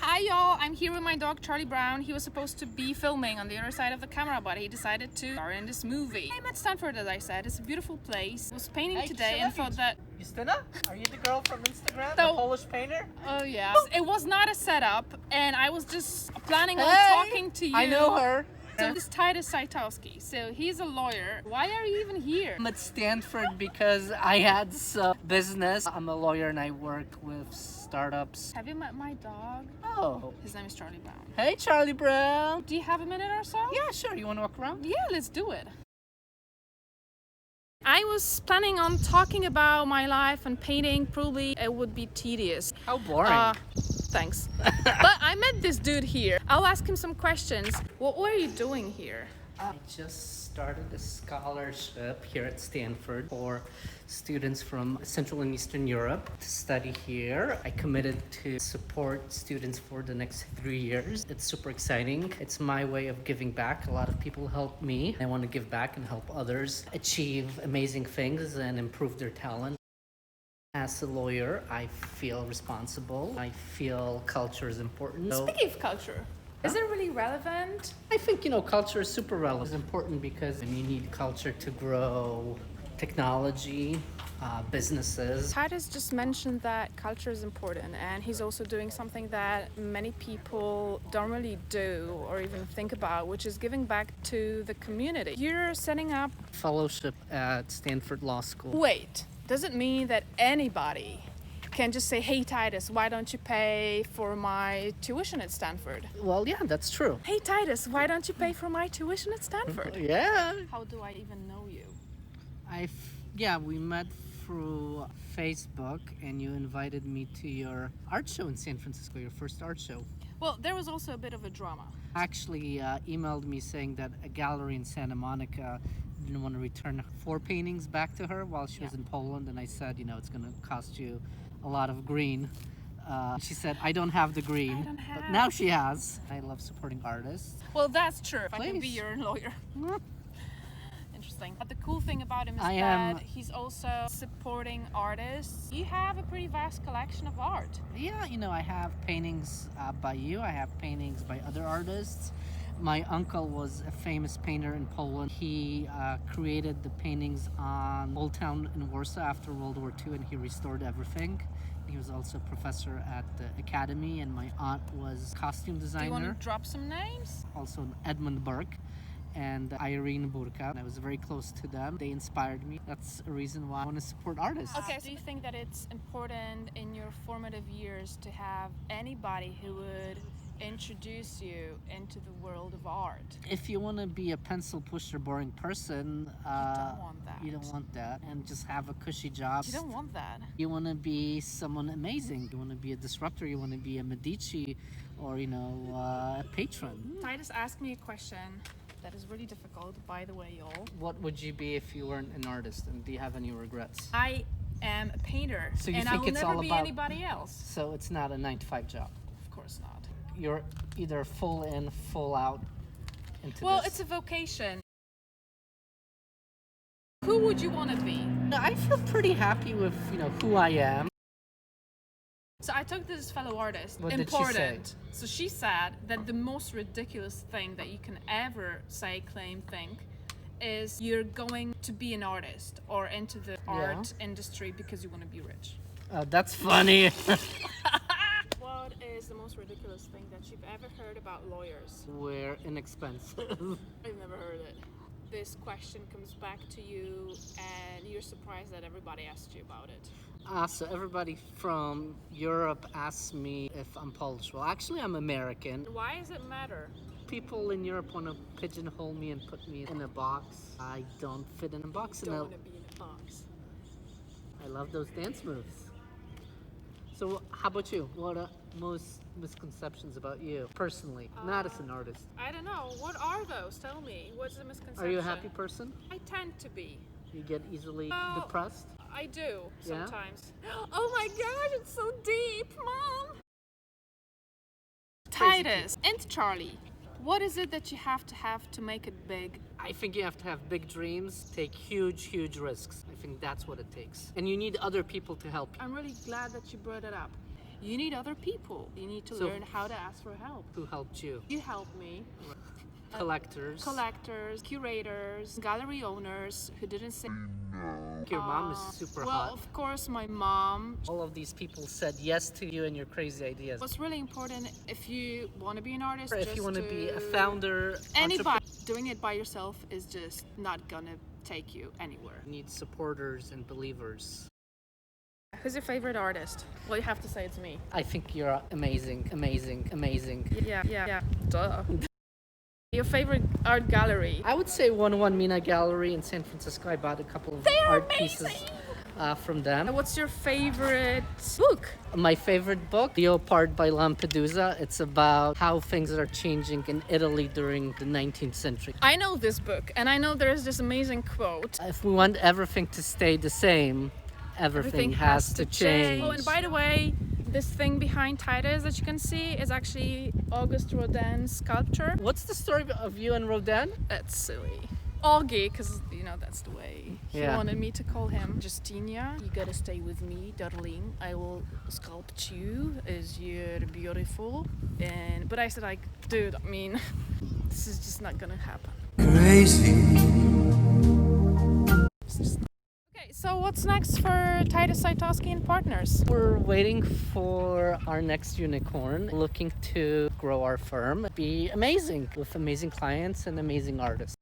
Hi y'all, I'm here with my dog Charlie Brown. He was supposed to be filming on the other side of the camera, but he decided to star in this movie. I'm at Stanford, as I said. It's a beautiful place. I was painting today and thought that... Justyna? Are you the girl from Instagram, So- the Polish painter? Oh yeah. It was not a setup, and I was just planning on talking to you. I know her. So this Titus Saitowski, so he's a lawyer. Why are you even here? I'm at Stanford because I had some business. I'm a lawyer and I work with startups. Have you met my dog? Oh. His name is Charlie Brown. Hey, Charlie Brown. Do you have a minute or so? Yeah, sure. You want to walk around? Yeah, let's do it. I was planning on talking about my life and painting. Probably it would be tedious. How boring. Thanks. But I met this dude here. I'll ask him some questions. What are you doing here? I just started a scholarship here at Stanford for students from Central and Eastern Europe to study here. I committed to support students for the next 3 years. It's super exciting. It's my way of giving back. A lot of people help me. I want to give back and help others achieve amazing things and improve their talent. As a lawyer, I feel responsible. I feel culture is important. Speaking of culture, is it really relevant? I think, culture is super relevant. It's important because you need culture to grow technology, businesses. Titus just mentioned that culture is important, and he's also doing something that many people don't really do or even think about, which is giving back to the community. You're setting up... Fellowship at Stanford Law School. Wait, does it mean that anybody can just say, hey Titus, why don't you pay for my tuition at Stanford? Well, yeah, that's true. Hey Titus, why don't you pay for my tuition at Stanford? Yeah. How do I even know you? We met through Facebook and you invited me to your art show in San Francisco, your first art show. Well, there was also a bit of a drama. Actually emailed me saying that a gallery in Santa Monica didn't want to return 4 paintings back to her while she was in Poland, and I said, it's going to cost you a lot of green. She said, I don't have the green, but now she has. I love supporting artists. Well, that's true. If I can be Please. your lawyer. Interesting. But the cool thing about him is I that am- he's also supporting artists. You have a pretty vast collection of art. Yeah, I have paintings by you. I have paintings by other artists. My uncle was a famous painter in Poland. He created the paintings on Old Town in Warsaw after World War II, and he restored everything. He was also a professor at the academy, and my aunt was costume Do designer. you want to drop some names? Also Edmund Burke and Irene Burka. I was very close to them. They inspired me. That's a reason why I want to support artists. Okay, so do you think that it's important in your formative years to have anybody who would introduce you into the world of art? If you want to be a pencil pusher, boring person, you don't want that, and just have a cushy job. You don't want that. You want to be someone amazing. You want to be a disruptor. You want to be a Medici, or a patron. Titus asked me a question that is really difficult, by the way, y'all. What would you be if you weren't an artist? And do you have any regrets? I am a painter, So you and I think will it's never all be about- anybody else. So it's not a 9-to-5 job. Of course not. You're either full in, full out into Well, this. it's a vocation. Who would you want to be? I feel pretty happy with who I am. So I took this fellow artist. What did she say? Important. So she said that the most ridiculous thing that you can ever say, claim, think is you're going to be an artist or into the art industry because you want to be rich. That's funny. What is the most ridiculous thing that you've ever heard about lawyers? We're inexpensive. I've never heard it. This question comes back to you and you're surprised that everybody asked you about it. So everybody from Europe asks me if I'm Polish. Well, actually, I'm American. Why does it matter? People in Europe want to pigeonhole me and put me in a box. I don't fit in a box. Don't want to be in a box. I love those dance moves. So how about you? What are most misconceptions about you personally, not as an artist? I don't know. What are those? Tell me. What's the misconception? Are you a happy person? I tend to be. You get easily Well, depressed? I do Yeah? sometimes. Oh my gosh, it's so deep, Mom! Crazy Titus and Charlie, what is it that you have to make it big? I think you have to have big dreams, take huge risks. I think that's what it takes. And you need other people to help you. I'm really glad that you brought it up. you need other people. You need to So- learn how to ask for help. Who helped you? You help me. Collectors. Collectors, curators, gallery owners who didn't say. Your mom is super well, hot. of course, my mom. All of these people said yes to you and your crazy ideas. What's really important if you want to be an artist, Or if just you want to be a to- founder, Anybody doing it by yourself is just not gonna take you anywhere. you need supporters and believers. Who's your favorite artist? Well, you have to say it's me. I think you're amazing, amazing, amazing. Yeah. Duh. Your favorite art gallery? I would say 101 Mina Gallery in San Francisco. I bought a couple of art pieces from them. What's your favorite book? My favorite book, Leopard by Lampedusa. It's about how things are changing in Italy during the 19th century. I know this book, and I know there's this amazing quote. If we want everything to stay the same, everything has to change. Oh, and by the way, this thing behind Titus that you can see is actually Auguste Rodin's sculpture. What's the story of you and Rodin? That's silly. Augie, because, that's the way he Yeah. wanted me to call him. Justinia, you gotta stay with me, darling. I will sculpt you as you're beautiful. But I said, dude, this is just not gonna happen. Okay, so what's next for Titus Saitowski and Partners? We're waiting for our next unicorn, looking to grow our firm, be amazing with amazing clients and amazing artists.